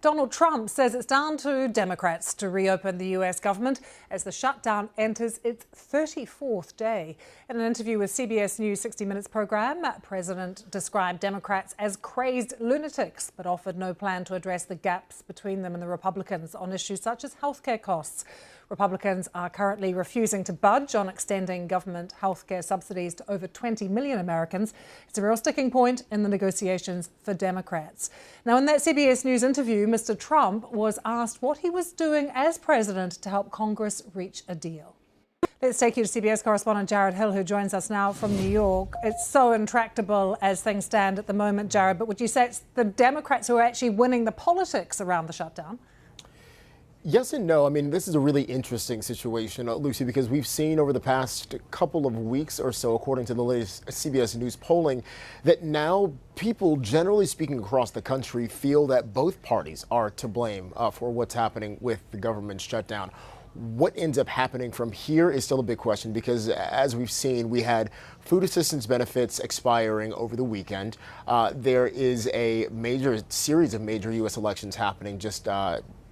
Donald Trump says it's down to Democrats to reopen the US government as the shutdown enters its 34th day. In an interview with CBS News 60 Minutes program, President described Democrats as crazed lunatics, but offered no plan to address the gaps between them and the Republicans on issues such as healthcare costs. Republicans are currently refusing to budge on extending government healthcare subsidies to over 20 million Americans. It's a real sticking point in the negotiations for Democrats. Now, in that CBS News interview, Mr. Trump was asked what he was doing as president to help Congress reach a deal. Let's take you to CBS correspondent Jared Hill, who joins us now from New York. It's so intractable as things stand at the moment, Jared, but would you say it's the Democrats who are actually winning the politics around the shutdown? Yes and no. I mean, this is a really interesting situation, Lucy, because we've seen over the past couple of weeks or so, according to the latest CBS News polling, that now people, generally speaking across the country, feel that both parties are to blame for what's happening with the government shutdown. What ends up happening from here is still a big question because, as we've seen, we had food assistance benefits expiring over the weekend. There is a major series of major U.S. elections happening just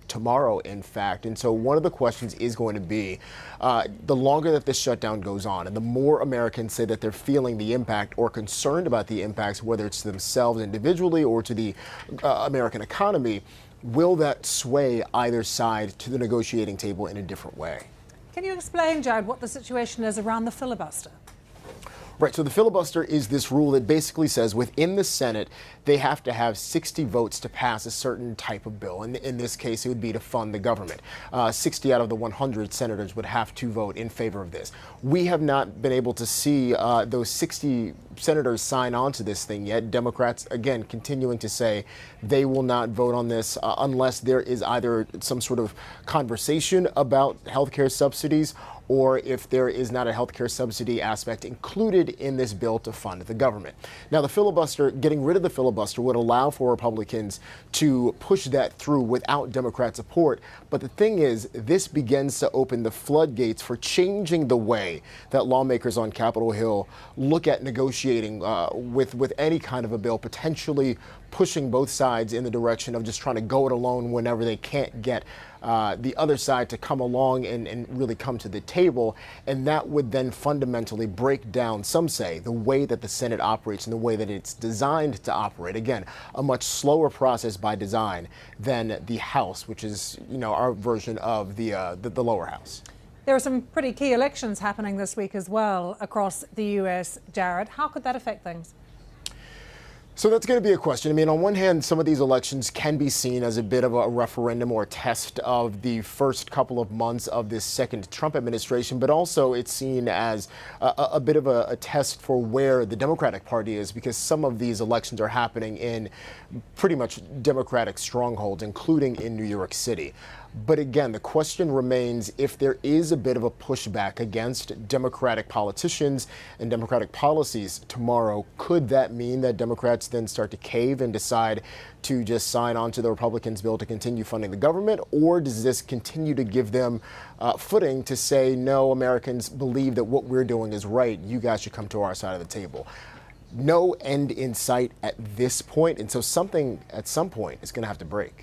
tomorrow, in fact. And so one of the questions is going to be the longer that this shutdown goes on and the more Americans say that they're feeling the impact or concerned about the impacts, whether it's to themselves individually or to the American economy, will that sway either side to the negotiating table in a different way? Can you explain, Jared, what the situation is around the filibuster? Right, so the filibuster is this rule that basically says within the Senate, they have to have 60 votes to pass a certain type of bill. And in this case, it would be to fund the government. 60 out of the 100 senators would have to vote in favor of this. We have not been able to see those 60 senators sign on to this thing yet. Democrats, again, continuing to say they will not vote on this unless there is either some sort of conversation about health care subsidies or if there is not a healthcare subsidy aspect included in this bill to fund the government. Now, the filibuster, getting rid of the filibuster would allow for Republicans to push that through without Democrat support. But the thing is, this begins to open the floodgates for changing the way that lawmakers on Capitol Hill look at negotiating with any kind of a bill, potentially pushing both sides in the direction of just trying to go it alone whenever they can't get the other side to come along and really come to the table. And that would then fundamentally break down, some say, the way that the Senate operates and the way that it's designed to operate. Again, a much slower process by design than the House, which is, our version of the lower house. There are some pretty key elections happening this week as well across the U.S., Jared. How could that affect things? So that's going to be a question. I mean, on one hand, some of these elections can be seen as a bit of a referendum or a test of the first couple of months of this second Trump administration, but also it's seen as a bit of a test for where the Democratic Party is, because some of these elections are happening in pretty much Democratic strongholds, including in New York City. But again, the question remains, if there is a bit of a pushback against Democratic politicians and Democratic policies tomorrow, could that mean that Democrats then start to cave and decide to just sign on to the Republicans' bill to continue funding the government? Or does this continue to give them footing to say, no, Americans believe that what we're doing is right, you guys should come to our side of the table? No end in sight at this point, and so something at some point is going to have to break.